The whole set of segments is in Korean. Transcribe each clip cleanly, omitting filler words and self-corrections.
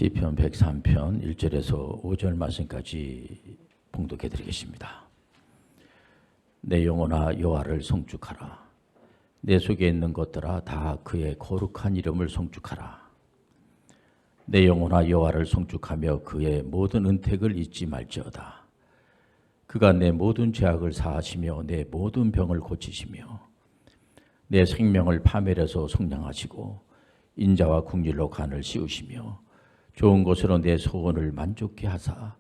시편 103편 1절에서 5절 말씀까지 봉독해 드리겠습니다. 내 영혼아 여호와를 송축하라. 내 속에 있는 것들아 다 그의 거룩한 이름을 송축하라. 내 영혼아 여호와를 송축하며 그의 모든 은택을 잊지 말지어다. 그가 내 모든 죄악을 사하시며 내 모든 병을 고치시며 내 생명을 파멸해서 속량하시고 인자와 국률로 간을 씌우시며 좋은 것으로 내 소원을 만족케 하사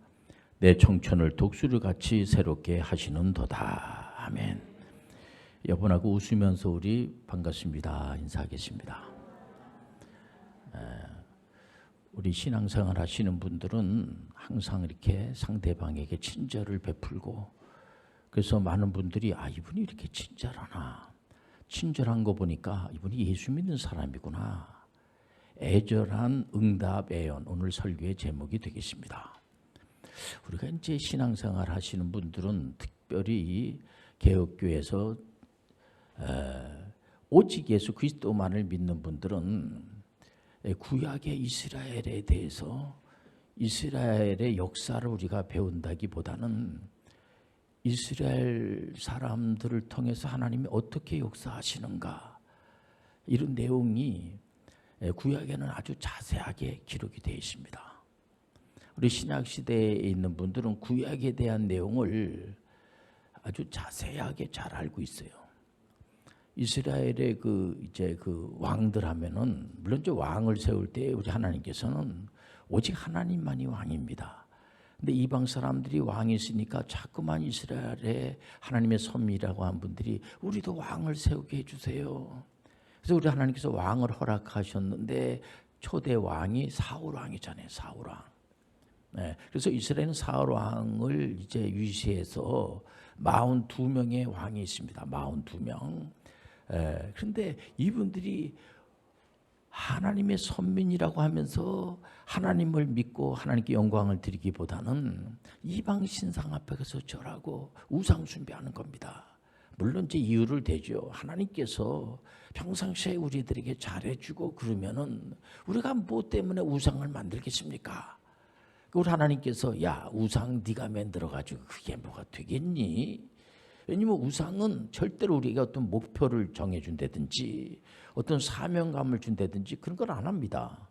내 청춘을 독수리같이 새롭게 하시는도다. 아멘. 여러분하고 웃으면서 우리 반갑습니다 인사하겠습니다. 우리 신앙생활 하시는 분들은 항상 이렇게 상대방에게 친절을 베풀고, 그래서 많은 분들이 이분이 이렇게 친절하나, 친절한 거 보니까 이분이 예수 믿는 사람이구나. 애절한 응답 애연, 오늘 설교의 제목이 되겠습니다. 우리가 이제 신앙생활 하시는 분들은 특별히 개혁교회에서 오직 예수 그리스도만을 믿는 분들은 구약의 이스라엘에 대해서 이스라엘의 역사를 우리가 배운다기보다는 이스라엘 사람들을 통해서 하나님이 어떻게 역사하시는가, 이런 내용이 구약에는 아주 자세하게 기록이 되어 있습니다. 우리 신약시대에 있는 분들은 구약에 대한 내용을 아주 자세하게 잘 알고 있어요. 이스라엘의 그 왕들 하면은, 물론 이제 왕을 세울 때 우리 하나님께서는 오직 하나님만이 왕입니다. 근데 이방 사람들이 왕이 있으니까 자꾸만 이스라엘의 하나님의 선미라고 한 분들이 우리도 왕을 세우게 해주세요. 그래서 우리 하나님께서 왕을 허락하셨는데 초대 왕이 사울 왕이잖아요. 사울 왕. 네, 그래서 이스라엘은 사울 왕을 이제 유지해서 42명의 왕이 있습니다. 42명. 그런데 이분들이 하나님의 선민이라고 하면서 하나님을 믿고 하나님께 영광을 드리기보다는 이방 신상 앞에 가서 절하고 우상 숭배하는 겁니다. 물론 이제 이유를 대죠. 하나님께서 평상시에 우리들에게 잘해주고 그러면은 우리가 뭐 때문에 우상을 만들겠습니까? 우리 하나님께서 야, 우상 네가 만들어가지고 그게 뭐가 되겠니? 왜냐면 우상은 절대로 우리가 어떤 목표를 정해준다든지 어떤 사명감을 준다든지 그런 걸 안 합니다.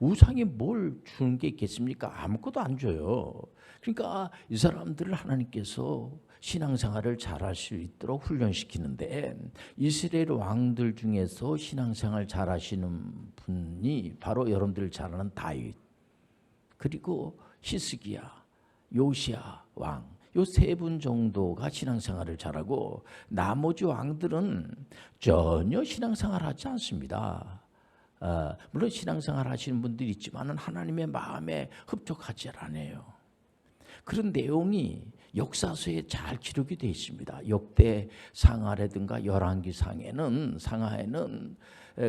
우상이 뭘 주는 게 있겠습니까? 아무것도 안 줘요. 그러니까 이 사람들을 하나님께서 신앙생활을 잘할 수 있도록 훈련시키는데, 이스라엘 왕들 중에서 신앙생활 잘하시는 분이 바로 여러분들 잘 아는 다윗, 그리고 히스기야, 요시야 왕, 요 세 분 정도가 신앙생활을 잘하고 나머지 왕들은 전혀 신앙생활 하지 않습니다. 물론 신앙생활 하시는 분들이 있지만 하나님의 마음에 흡족하지 않아요. 그런 내용이 역사서에 잘 기록이 되어 있습니다. 역대 상하라든가 열왕기 상하에는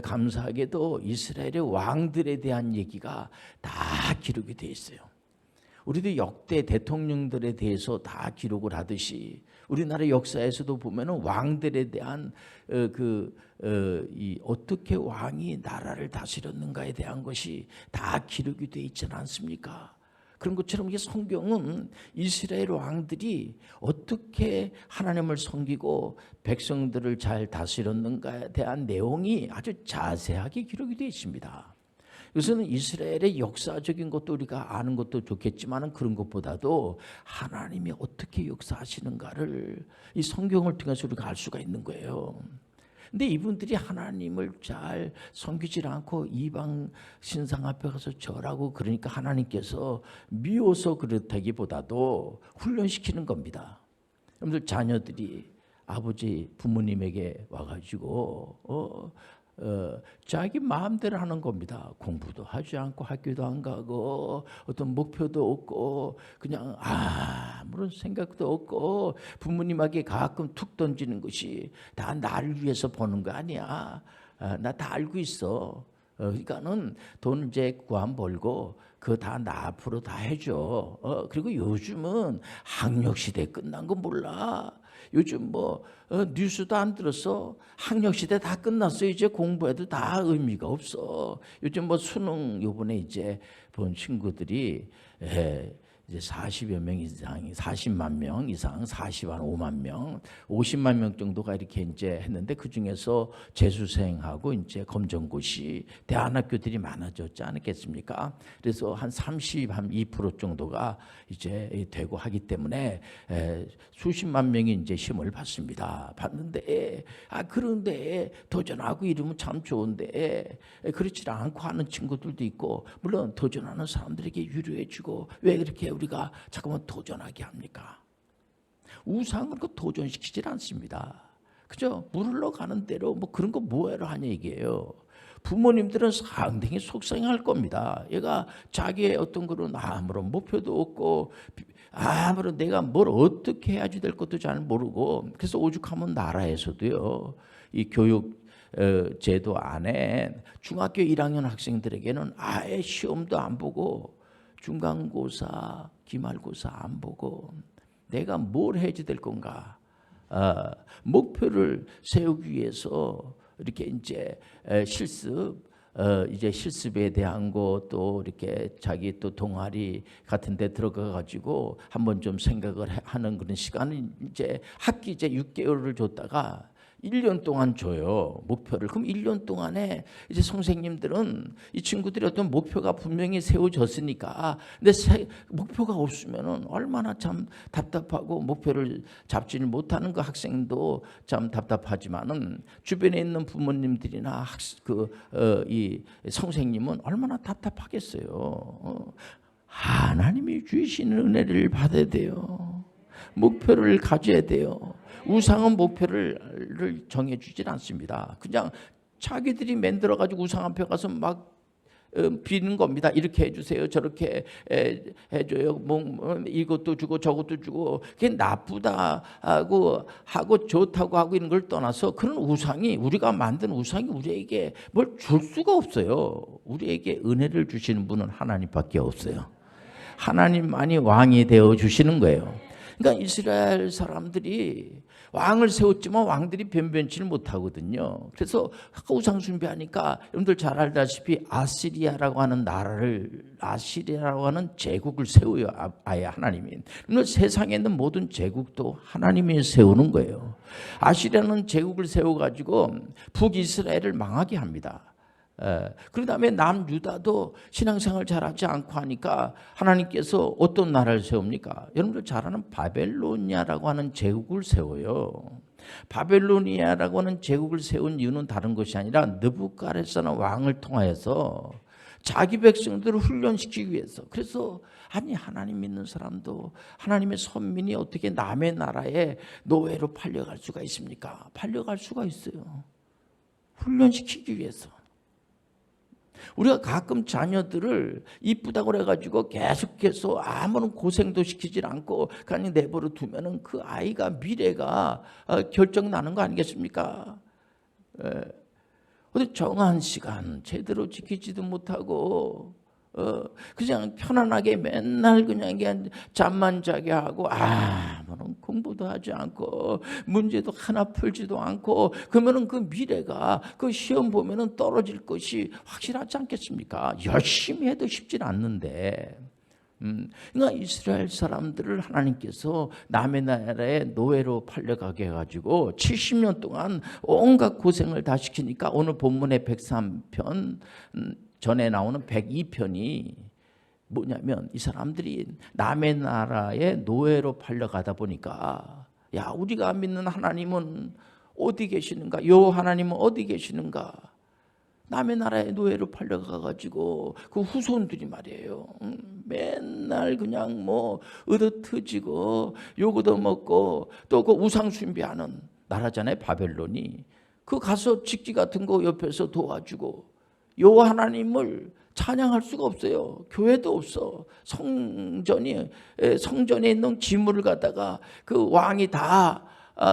감사하게도 이스라엘의 왕들에 대한 얘기가 다 기록이 되어 있어요. 우리도 역대 대통령들에 대해서 다 기록을 하듯이 우리나라 역사에서도 보면은 왕들에 대한 어떻게 왕이 나라를 다스렸는가에 대한 것이 다 기록이 되어 있지는 않습니까? 그런 것처럼 이 성경은 이스라엘 왕들이 어떻게 하나님을 섬기고 백성들을 잘 다스렸는가에 대한 내용이 아주 자세하게 기록이 되어 있습니다. 이것은 이스라엘의 역사적인 것도 우리가 아는 것도 좋겠지만 그런 것보다도 하나님이 어떻게 역사하시는가를 이 성경을 통해서 우리가 알 수가 있는 거예요. 근데 이분들이 하나님을 잘 섬기지 않고 이방 신상 앞에 가서 절하고, 그러니까 하나님께서 미워서 그렇다기보다도 훈련시키는 겁니다. 여러분들 자녀들이 아버지 부모님에게 와가지고 자기 마음대로 하는 겁니다. 공부도 하지 않고 학교도 안 가고 어떤 목표도 없고 그냥 아무런 생각도 없고 부모님에게 가끔 툭 던지는 것이 다 나를 위해서 보는 거 아니야. 나 다 알고 있어. 그러니까는 돈 이제 구한 벌고 그거 다 나 앞으로 다 해줘. 그리고 요즘은 학력시대 끝난 거 몰라. 요즘 뭐 뉴스도 안 들었어. 학력시대 다 끝났어. 이제 공부해도 다 의미가 없어. 요즘 뭐 수능 요번에 이제 본 친구들이 이제 40여 명 이상, 40만 명 이상, 5만 명, 50만 명 정도가 이렇게 이제 했는데 그 중에서 재수생하고 이제 검정고시 대안학교들이 많아졌지 않겠습니까? 그래서 한 32% 정도가 이제 되고 하기 때문에 수십만 명이 이제 시험을 봤습니다. 봤는데 그런데 도전하고 이러면 참 좋은데 그렇지 않고 하는 친구들도 있고 물론 도전하는 사람들에게 유료해주고 왜 그렇게 우리가 자꾸만 도전하게 합니까? 우상은 그 도전시키질 않습니다. 그죠? 물 흘러가는 대로 뭐 그런 거 뭐하러 하냐 얘기예요. 부모님들은 상당히 속상할 겁니다. 얘가 자기의 어떤 그런 아무런 목표도 없고 아무런 내가 뭘 어떻게 해야지 될 것도 잘 모르고 그래서 오죽하면 나라에서도요. 이 교육 제도 안에 중학교 1학년 학생들에게는 아예 시험도 안 보고 중간고사, 기말고사 안 보고 내가 뭘 해야지 될 건가? 목표를 세우기 위해서 이렇게 이제 실습에 대한 거 또 이렇게 자기 또 동아리 같은 데 들어가 가지고 한번 좀 생각을 하는 그런 시간을 이제 학기 이제 6개월을 줬다가 1년 동안 줘요. 목표를. 그럼 1년 동안에 이제 선생님들은 이 친구들이 어떤 목표가 분명히 세워졌으니까 근데 목표가 없으면은 얼마나 참 답답하고 목표를 잡지를 못하는 그 학생도 참 답답하지만은 주변에 있는 부모님들이나 이 선생님은 얼마나 답답하겠어요. 하나님이 주시는 은혜를 받아야 돼요. 목표를 가져야 돼요. 우상은 목표를 정해주질 않습니다. 그냥 자기들이 만들어가지고 우상 앞에 가서 막 비는 겁니다. 이렇게 해주세요. 저렇게 해줘요. 뭐 이것도 주고 저것도 주고 그게 나쁘다고 하고 좋다고 하고 이런 걸 떠나서 그런 우상이 우리가 만든 우상이 우리에게 뭘 줄 수가 없어요. 우리에게 은혜를 주시는 분은 하나님밖에 없어요. 하나님만이 왕이 되어 주시는 거예요. 그러니까 이스라엘 사람들이 왕을 세웠지만 왕들이 변변치를 못하거든요. 그래서 우상 숭배하니까 여러분들 잘 알다시피 아시리아라고 하는 제국을 세워요. 아예 하나님이. 그러면 세상에 있는 모든 제국도 하나님이 세우는 거예요. 아시리아는 제국을 세워가지고 북이스라엘을 망하게 합니다. 그 다음에 남유다도 신앙생활 잘하지 않고 하니까 하나님께서 어떤 나라를 세웁니까? 여러분들 잘 아는 바벨로니아라고 하는 제국을 세워요. 바벨로니아라고 하는 제국을 세운 이유는 다른 것이 아니라 느부갓네살 왕을 통하여서 자기 백성들을 훈련시키기 위해서. 그래서 하나님 믿는 사람도 하나님의 선민이 어떻게 남의 나라에 노예로 팔려갈 수가 있습니까? 팔려갈 수가 있어요. 훈련시키기 위해서. 우리가 가끔 자녀들을 이쁘다고 그래가지고 계속해서 아무런 고생도 시키질 않고 그냥 내버려 두면은 그 아이가 미래가 결정 나는 거 아니겠습니까? 어디 정한 시간 제대로 지키지도 못하고 그냥 편안하게 맨날 그냥 잠만 자게 하고 아무런 공부도 하지 않고 문제도 하나 풀지도 않고 그러면은 그 미래가 그 시험 보면은 떨어질 것이 확실하지 않겠습니까? 열심히 해도 쉽지 않는데. 그러니까 이스라엘 사람들을 하나님께서 남의 나라에 노예로 팔려가게 해가지고 70년 동안 온갖 고생을 다 시키니까 오늘 본문의 103편 전에 나오는 102편이 뭐냐면 이 사람들이 남의 나라에 노예로 팔려가다 보니까 야 우리가 믿는 하나님은 어디 계시는가? 요 하나님은 어디 계시는가? 남의 나라에 노예로 팔려가가지고 그 후손들이 말이에요. 맨날 그냥 뭐 얻어터지고 요거도 먹고 또 그 우상 숭배하는 나라잖아요. 바벨론이. 그 가서 직지 같은 거 옆에서 도와주고 요 하나님을 찬양할 수가 없어요. 교회도 없어. 성전에 있는 기물을 갖다가 그 왕이 다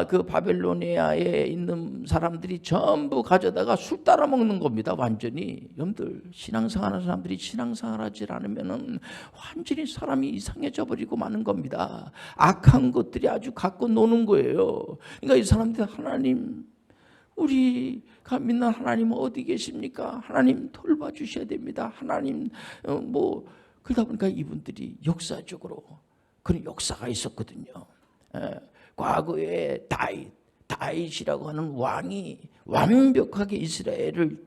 그 바벨로니아에 있는 사람들이 전부 가져다가 술 따라 먹는 겁니다. 완전히. 여러분들 신앙생활하는 사람들이 신앙생활하지 않으면은 완전히 사람이 이상해져 버리고 마는 겁니다. 악한 것들이 아주 갖고 노는 거예요. 그러니까 이 사람들 하나님, 우리가 믿는 하나님 어디 계십니까? 하나님 돌봐주셔야 됩니다. 하나님 그러다 보니까 이분들이 역사적으로 그런 역사가 있었거든요. 과거에 다윗이라고 하는 왕이 완벽하게 이스라엘을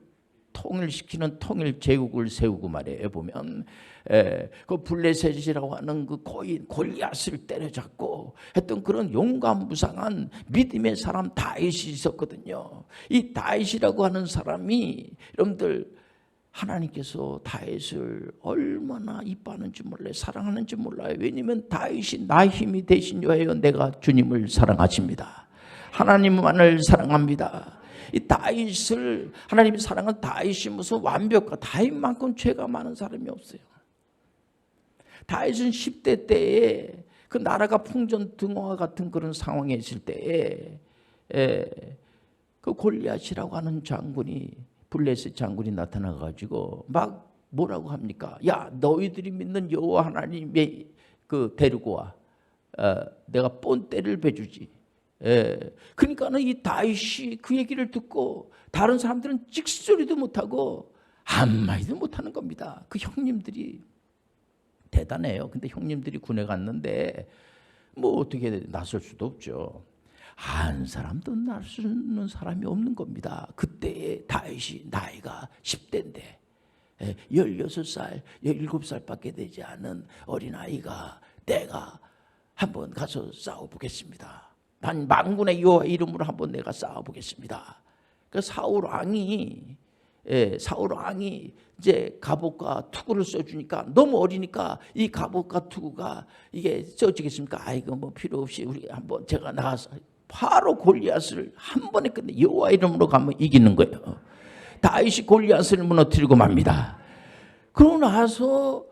통일시키는 통일 제국을 세우고 말이에요. 보면 그 블레셋이라고 하는 그 고인 골리앗을 때려잡고 했던 그런 용감무상한 믿음의 사람 다윗이 있었거든요. 이 다윗이라고 하는 사람이 여러분들 하나님께서 다윗을 얼마나 이뻐하는지 몰라요. 사랑하는지 몰라요. 왜냐하면 다윗이 나의 힘이 되신 여호와여 내가 주님을 사랑하십니다. 하나님만을 사랑합니다. 이 다윗을 하나님이 사랑한 다윗이 무슨 완벽한 다윗만큼 죄가 많은 사람이 없어요. 다윗은 10대 때에 그 나라가 풍전등화와 같은 그런 상황에 있을 때에 그 골리앗이라고 하는 장군이 블레셋 장군이 나타나가지고 막 뭐라고 합니까? 야 너희들이 믿는 여호와 하나님의 그 데리고 와. 내가 본때를 베주지. 그러니까는 이 다윗이 그 얘기를 듣고 다른 사람들은 찍소리도 못하고 한마디도 못하는 겁니다. 그 형님들이 대단해요. 근데 형님들이 군에 갔는데 뭐 어떻게 나설 수도 없죠. 한 사람도 나서는 사람이 없는 겁니다. 그때의 다윗이 나이가 10대인데 16살, 17살밖에 되지 않은 어린아이가 내가 한번 가서 싸워보겠습니다. 난 만군의 여호와 이름으로 한번 내가 싸워보겠습니다. 그 사울 왕이 이제 갑옷과 투구를 써주니까 너무 어리니까 이 갑옷과 투구가 이게 써지겠습니까? 아이고 뭐 필요 없이 우리 한번 제가 나가서 바로 골리앗을 한 번에 끝내 여호와 이름으로 가면 이기는 거예요. 다윗이 골리앗을 무너뜨리고 맙니다. 그러고 나서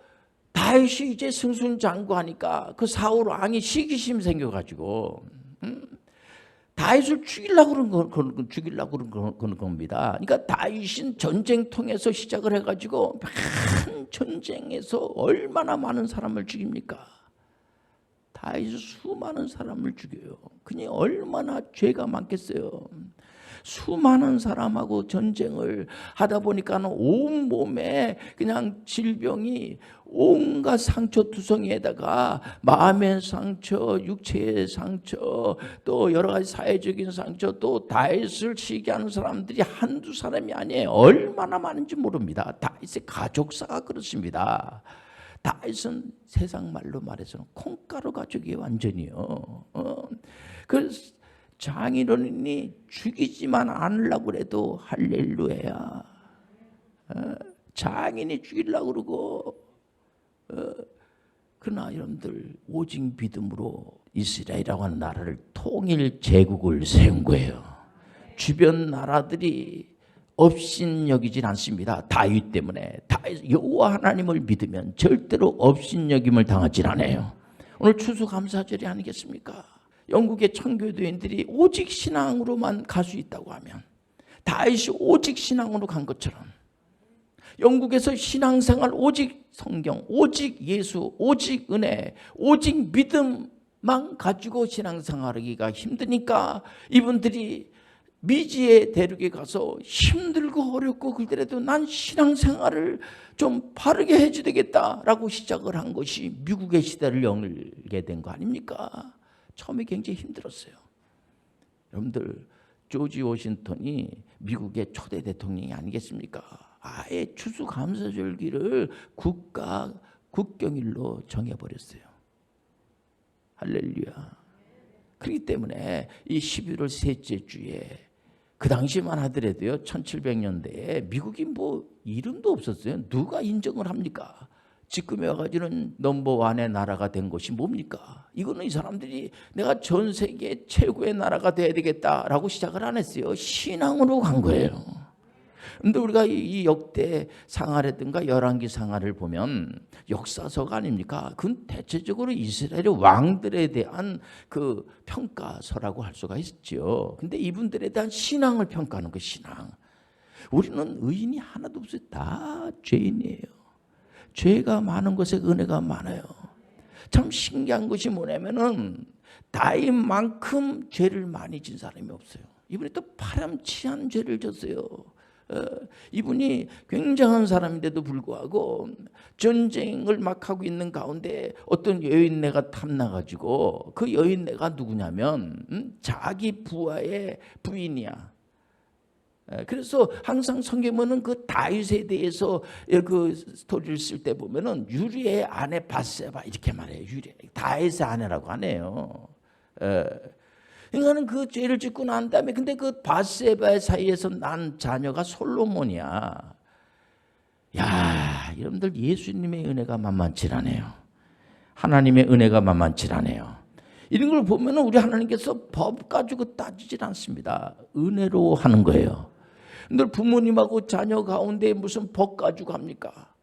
다윗이 이제 승승장구하니까 그 사울 왕이 시기심 생겨가지고 다윗을 죽이려고 그런 겁니다. 그러니까 다윗은 전쟁통에서 시작을 해가지고 한 전쟁에서 얼마나 많은 사람을 죽입니까? 다윗은 수많은 사람을 죽여요. 그냥 얼마나 죄가 많겠어요. 수많은 사람하고 전쟁을 하다 보니까는 온 몸에 그냥 질병이 온갖 상처 투성이에다가 마음의 상처, 육체의 상처, 또 여러 가지 사회적인 상처, 또 다윗을 시기하는 사람들이 한두 사람이 아니에요. 얼마나 많은지 모릅니다. 다윗의 가족사가 그렇습니다. 다윗은 세상 말로 말해서는 콩가루 가족이에요. 완전히요. 그 장인어른이 죽이지만 않으려고 해도 할렐루야. 장인이 죽이려고 그러고 그러나 여러분들 오직 믿음으로 이스라엘이라고 하는 나라를 통일 제국을 세운 거예요. 주변 나라들이 업신여기진 않습니다. 다윗 때문에. 다윗 여호와 하나님을 믿으면 절대로 업신여김을 당하지 않아요. 오늘 추수감사절이 아니겠습니까? 영국의 청교도인들이 오직 신앙으로만 갈 수 있다고 하면 다윗이 오직 신앙으로 간 것처럼 영국에서 신앙생활 오직 성경, 오직 예수, 오직 은혜, 오직 믿음만 가지고 신앙생활하기가 힘드니까 이분들이 미지의 대륙에 가서 힘들고 어렵고 그러더라도 난 신앙생활을 좀 바르게 해줘야 되겠다라고 시작을 한 것이 미국의 시대를 열게 된 거 아닙니까? 처음에 굉장히 힘들었어요. 여러분들 조지 워싱턴이 미국의 초대 대통령이 아니겠습니까? 아예 추수감사절기를 국경일로 정해버렸어요. 할렐루야. 그렇기 때문에 이 11월 셋째 주에 그 당시만 하더라도요 1700년대에 미국이 뭐 이름도 없었어요. 누가 인정을 합니까? 지금에 와가지고는 넘버원의 나라가 된 것이 뭡니까? 이거는 이 사람들이 내가 전 세계 최고의 나라가 돼야 되겠다라고 시작을 안 했어요. 신앙으로 간 거예요. 근데 우리가 이 역대 상하라든가 열왕기 상하를 보면 역사서가 아닙니까? 그건 대체적으로 이스라엘의 왕들에 대한 그 평가서라고 할 수가 있죠. 근데 이분들에 대한 신앙을 평가하는 그 신앙. 우리는 의인이 하나도 없어요. 다 죄인이에요. 죄가 많은 것에 은혜가 많아요. 참 신기한 것이 뭐냐면은 다윗만큼 죄를 많이 진 사람이 없어요. 이분이 또 파렴치한 죄를 졌어요. 이분이 굉장한 사람인데도 불구하고 전쟁을 막 하고 있는 가운데 어떤 여인네가 탐나가지고 그 여인네가 누구냐면 자기 부하의 부인이야. 그래서 항상 성경에는 그 다윗에 대해서 그 스토리를 쓸 때 보면은 유리의 아내 밧세바 이렇게 말해요. 유리 다윗의 아내라고 하네요. 그러니까는 그 죄를 짓고 난 다음에 근데 그 밧세바의 사이에서 난 자녀가 솔로몬이야. 야, 여러분들 예수님의 은혜가 만만치 않네요. 하나님의 은혜가 만만치 않네요. 이런 걸 보면은 우리 하나님께서 법 가지고 따지질 않습니다. 은혜로 하는 거예요. 근데 부모님하고 자녀 가운데 무슨 법 가지고 합니까?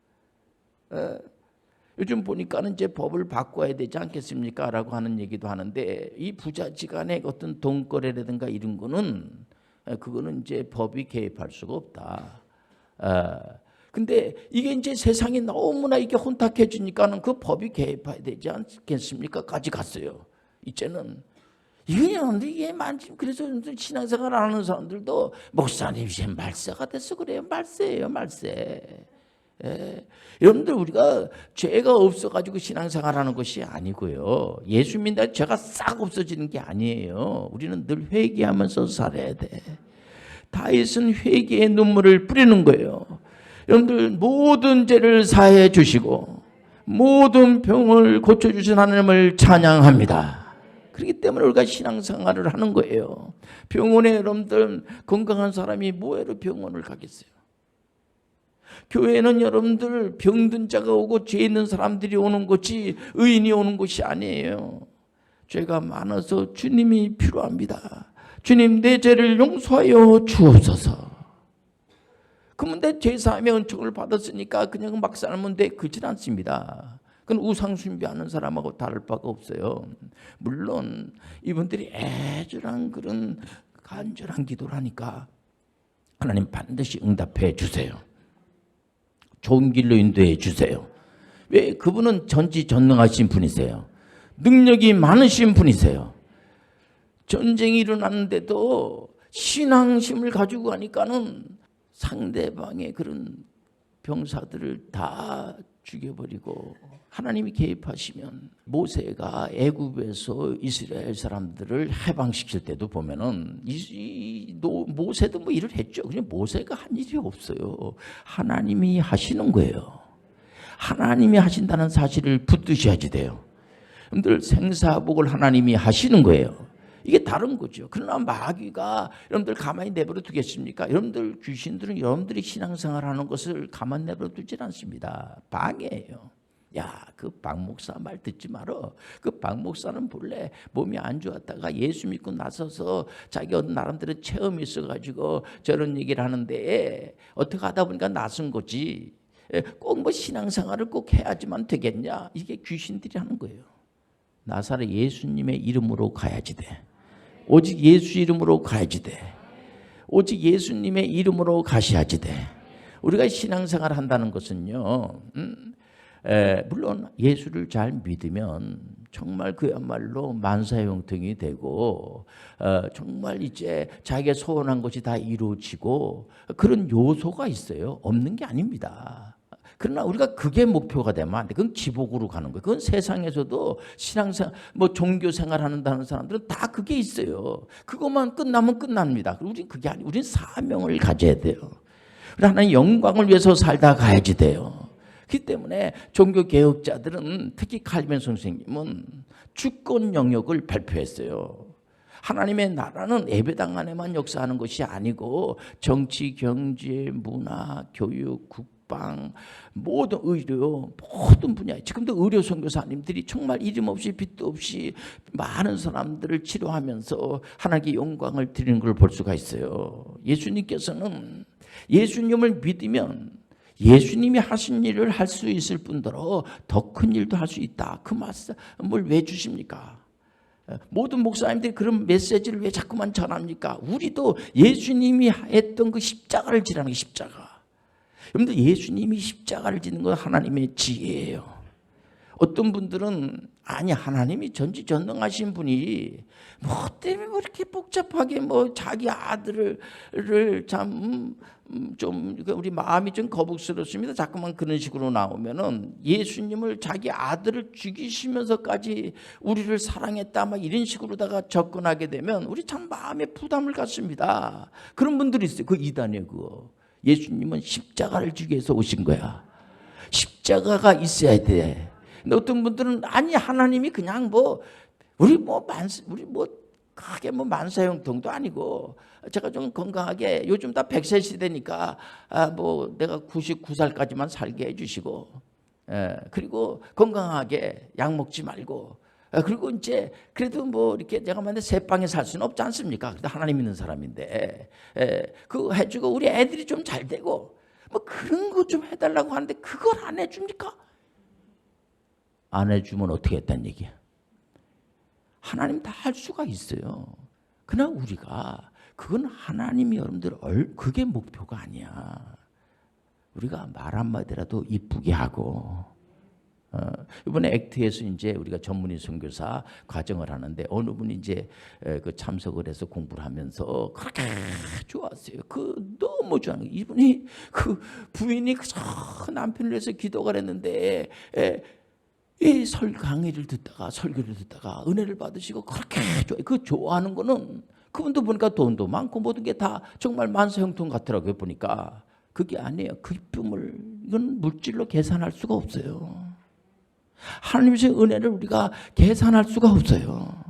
요즘 보니까는 이제 법을 바꿔야 되지 않겠습니까? 라고 하는 얘기도 하는데 이 부자지간의 어떤 돈거래라든가 이런 거는 그거는 이제 법이 개입할 수가 없다. 근데 이게 이제 세상이 너무나 이게 혼탁해지니까는 그 법이 개입해야 되지 않겠습니까? 까지 갔어요. 이제는 이게 그래서 신앙생활 안 하는 사람들도 목사님 이제 말세가 돼서 그래요. 말세예요, 말세. 여러분들 우리가 죄가 없어가지고 신앙생활하는 것이 아니고요. 예수 믿는다 죄가 싹 없어지는 게 아니에요. 우리는 늘 회개하면서 살아야 돼. 다윗은 회개의 눈물을 뿌리는 거예요. 여러분들 모든 죄를 사해 주시고 모든 병을 고쳐주신 하나님을 찬양합니다. 그렇기 때문에 우리가 신앙생활을 하는 거예요. 병원에 여러분들 건강한 사람이 뭐하러 병원을 가겠어요? 교회는 여러분들 병든 자가 오고 죄 있는 사람들이 오는 것이 의인이 오는 것이 아니에요. 죄가 많아서 주님이 필요합니다. 주님 내 죄를 용서하여 주옵소서. 그러면 내 죄사함의 은총을 받았으니까 그냥 막 살면 돼. 그렇지 않습니다. 그건 우상숭배하는 사람하고 다를 바가 없어요. 물론 이분들이 애절한 그런 간절한 기도를 하니까 하나님 반드시 응답해 주세요. 좋은 길로 인도해 주세요. 왜? 그분은 전지전능하신 분이세요. 능력이 많으신 분이세요. 전쟁이 일어났는데도 신앙심을 가지고 가니까는 상대방의 그런 병사들을 다 죽여버리고 하나님이 개입하시면 모세가 애굽에서 이스라엘 사람들을 해방시킬 때도 보면은 모세도 뭐 일을 했죠. 그냥 모세가 한 일이 없어요. 하나님이 하시는 거예요. 하나님이 하신다는 사실을 붙드셔야지 돼요. 여러분들 생사복을 하나님이 하시는 거예요. 이게 다른 거죠. 그러나 마귀가 여러분들 가만히 내버려 두겠습니까? 여러분들 귀신들은 여러분들이 신앙생활하는 것을 가만 내버려 두질 않습니다. 방해해요. 야, 그 박 목사 말 듣지 말어. 그 박 목사는 본래 몸이 안 좋았다가 예수 믿고 나서서 자기 어떤 나름대로 체험이 있어가지고 저런 얘기를 하는데 어떻게 하다 보니까 나선 거지. 꼭 뭐 신앙생활을 꼭 해야지만 되겠냐? 이게 귀신들이 하는 거예요. 나사렛 예수님의 이름으로 가야지 돼. 오직 예수 이름으로 가야지 돼. 오직 예수님의 이름으로 가셔야지 돼. 우리가 신앙생활을 한다는 것은요. 물론 예수를 잘 믿으면 정말 그야말로 만사형통이 되고 정말 이제 자기가 소원한 것이 다 이루어지고 그런 요소가 있어요. 없는 게 아닙니다. 그러나 우리가 그게 목표가 되면 안 돼. 그건 기복으로 가는 거예요. 그건 세상에서도 신앙생활, 뭐 종교생활 한다는 사람들은 다 그게 있어요. 그것만 끝나면 끝납니다. 우리는 그게 아니에요. 우리는 사명을 가져야 돼요. 우리 하나님 영광을 위해서 살다 가야지 돼요. 그렇기 때문에 종교개혁자들은 특히 칼빈 선생님은 주권 영역을 발표했어요. 하나님의 나라는 예배당 안에만 역사하는 것이 아니고 정치, 경제, 문화, 교육, 국방, 모든 의료, 모든 분야에 지금도 의료 선교사님들이 정말 이름 없이 빚도 없이 많은 사람들을 치료하면서 하나님께 영광을 드리는 걸 볼 수가 있어요. 예수님께서는 예수님을 믿으면 예수님이 하신 일을 할 수 있을 뿐더러 더 큰 일도 할 수 있다. 그 말씀을 왜 주십니까? 모든 목사님들이 그런 메시지를 왜 자꾸만 전합니까? 우리도 예수님이 했던 그 십자가를 지라는 게 십자가. 여러분들 예수님이 십자가를 지는 건 하나님의 지혜예요. 어떤 분들은 아니 하나님이 전지전능하신 분이 뭐 때문에 뭐 이렇게 복잡하게 뭐 자기 아들을 참 좀 우리 마음이 좀 거북스럽습니다. 자꾸만 그런 식으로 나오면은 예수님을 자기 아들을 죽이시면서까지 우리를 사랑했다 막 이런 식으로다가 접근하게 되면 우리 참 마음에 부담을 갖습니다. 그런 분들이 있어요. 그 이단이에요. 그거. 예수님은 십자가를 지기 위해서 오신 거야. 십자가가 있어야 돼. 근데 어떤 분들은 아니 하나님이 그냥 뭐 우리 뭐 크게 뭐 만사형통도 아니고 제가 좀 건강하게 요즘 다 100세 시대니까 뭐 내가 99살까지만 살게 해주시고 그리고 건강하게 약 먹지 말고 그리고 이제 그래도 뭐 이렇게 내가 만약 새 방에 살 수는 없지 않습니까? 그래도 하나님 있는 사람인데 그거 해주고 우리 애들이 좀 잘 되고 뭐 그런 거 좀 해달라고 하는데 그걸 안 해줍니까? 안 해주면 어떻게 했단 얘기야? 하나님 다 할 수가 있어요. 그러나 우리가 그건 하나님이 여러분들 그게 목표가 아니야. 우리가 말 한마디라도 이쁘게 하고 이번에 액트에서 이제 우리가 전문의 선교사 과정을 하는데 어느 분이 이제 그 참석을 해서 공부를 하면서 그렇게 좋았어요. 그 너무 좋아하는 거예요. 이분이 그 부인이 그 남편을 위해서 기도를 했는데 이 강의를 듣다가 설교를 듣다가 은혜를 받으시고 그렇게 좋아요. 그 좋아하는 거는 그분도 보니까 돈도 많고 모든 게 다 정말 만사형통 같더라고요. 보니까 그게 아니에요. 그 기쁨을 이건 물질로 계산할 수가 없어요. 하나님의 은혜를 우리가 계산할 수가 없어요.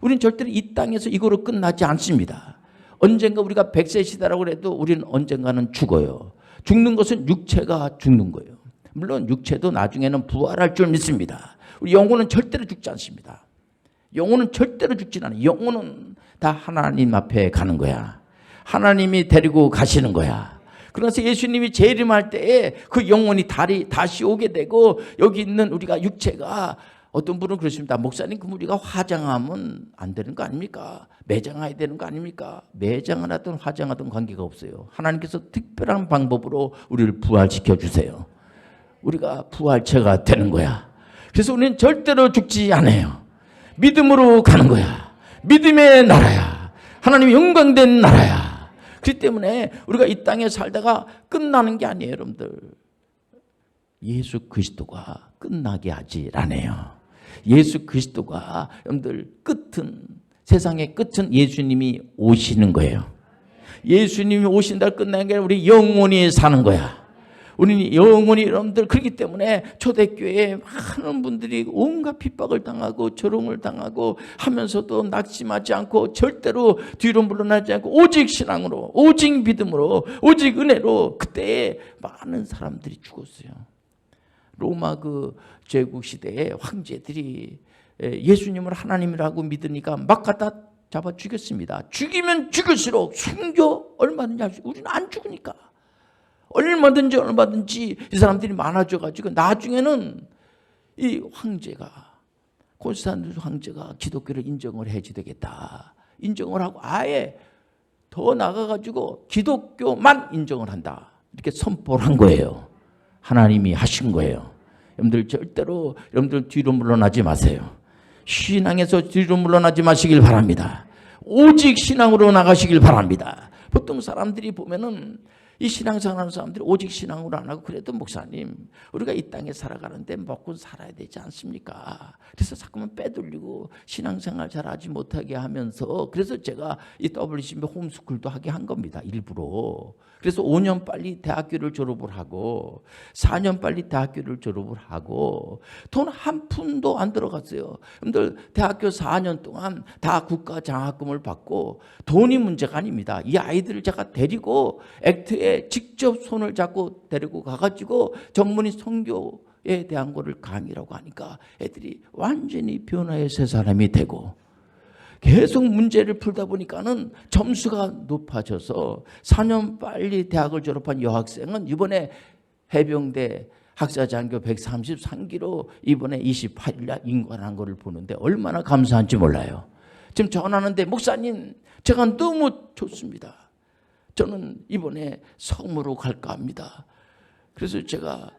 우리는 절대로 이 땅에서 이거로 끝나지 않습니다. 언젠가 우리가 100세 시대라고 해도 우리는 언젠가는 죽어요. 죽는 것은 육체가 죽는 거예요. 물론 육체도 나중에는 부활할 줄 믿습니다. 우리 영혼은 절대로 죽지 않습니다. 영혼은 절대로 죽지 않아요. 영혼은 다 하나님 앞에 가는 거야. 하나님이 데리고 가시는 거야. 그래서 예수님이 재림할 때에 그 영혼이 다시 오게 되고 여기 있는 우리가 육체가 어떤 분은 그렇습니다. 목사님 그럼 우리가 화장하면 안 되는 거 아닙니까? 매장해야 되는 거 아닙니까? 매장하든 화장하든 관계가 없어요. 하나님께서 특별한 방법으로 우리를 부활시켜 주세요. 우리가 부활체가 되는 거야. 그래서 우리는 절대로 죽지 않아요. 믿음으로 가는 거야. 믿음의 나라야. 하나님 영광된 나라야. 그렇기 때문에 우리가 이 땅에 살다가 끝나는 게 아니에요. 여러분들. 예수 그리스도가 끝나게 하질 않아요. 예수 그리스도가 여러분들 세상의 끝은 예수님이 오시는 거예요. 예수님이 오신다 끝나는 게 아니라 우리 영원히 사는 거야. 우리는 영원히 여러분들 그렇기 때문에 초대교회에 많은 분들이 온갖 핍박을 당하고 조롱을 당하고 하면서도 낙심하지 않고 절대로 뒤로 물러나지 않고 오직 신앙으로 오직 믿음으로 오직 은혜로 그때에 많은 사람들이 죽었어요. 로마 그 제국 시대에 황제들이 예수님을 하나님이라고 믿으니까 막 갖다 잡아 죽였습니다. 죽이면 죽일수록 순교 얼마든지 할 수 있어요. 우리는 안 죽으니까. 얼마든지 이 사람들이 많아져가지고 나중에는 이 황제가 콘스탄티누스 황제가 기독교를 인정을 해주되겠다. 인정을 하고 아예 더 나가가지고 기독교만 인정을 한다. 이렇게 선포를 한 거예요. 하나님이 하신 거예요. 여러분들 절대로 여러분들 뒤로 물러나지 마세요. 신앙에서 뒤로 물러나지 마시길 바랍니다. 오직 신앙으로 나가시길 바랍니다. 보통 사람들이 보면은 이 신앙생활하는 사람들이 오직 신앙으로 안 하고 그래도 목사님 우리가 이 땅에 살아가는데 먹고 살아야 되지 않습니까? 그래서 자꾸만 빼돌리고 신앙생활 잘하지 못하게 하면서 그래서 제가 이 WCB 홈스쿨도 하게 한 겁니다. 일부러. 그래서 5년 빨리 대학교를 졸업을 하고 4년 빨리 대학교를 졸업을 하고 돈 한 푼도 안 들어갔어요. 여러분들 대학교 4년 동안 다 국가 장학금을 받고 돈이 문제가 아닙니다. 이 아이들을 제가 데리고 액트에 직접 손을 잡고 데리고 가가지고 전문의 선교에 대한 거를 강의라고 하니까 애들이 완전히 변화의 새 사람이 되고 계속 문제를 풀다 보니까는 점수가 높아져서 4년 빨리 대학을 졸업한 여학생은 이번에 해병대 학사장교 133기로 이번에 28일 날 인관한 거를 보는데 얼마나 감사한지 몰라요. 지금 전화하는데 목사님 제가 너무 좋습니다. 저는 이번에 섬으로 갈까 합니다. 그래서 제가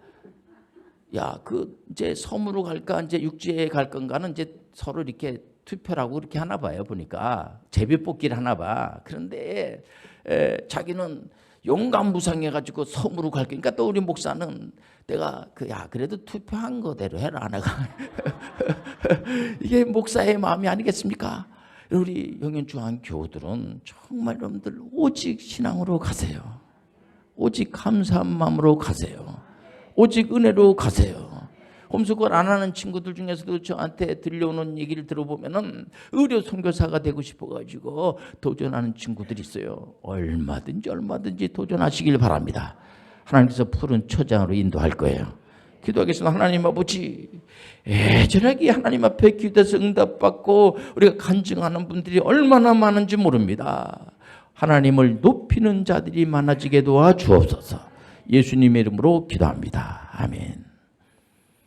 이제 섬으로 갈까 이제 육지에 갈 건가는 이제 서로 이렇게 투표라고 이렇게 하나 봐요. 보니까 제비뽑기를 하나 봐. 그런데 자기는 용감무상해가지고 섬으로 갈 거니까 또 우리 목사는 내가 그래도 투표한 거대로 해라 내가 이게 목사의 마음이 아니겠습니까? 우리 영현중앙 교우들은 정말 여러분들 오직 신앙으로 가세요. 오직 감사한 마음으로 가세요. 오직 은혜로 가세요. 홈스쿨 안 하는 친구들 중에서도 저한테 들려오는 얘기를 들어보면은 의료 선교사가 되고 싶어가지고 도전하는 친구들이 있어요. 얼마든지 도전하시길 바랍니다. 하나님께서 푸른 초장으로 인도할 거예요. 기도하겠습니다. 하나님 아버지, 애절하게 하나님 앞에 기도해서 응답받고 우리가 간증하는 분들이 얼마나 많은지 모릅니다. 하나님을 높이는 자들이 많아지게 도와 주옵소서. 예수님의 이름으로 기도합니다. 아멘.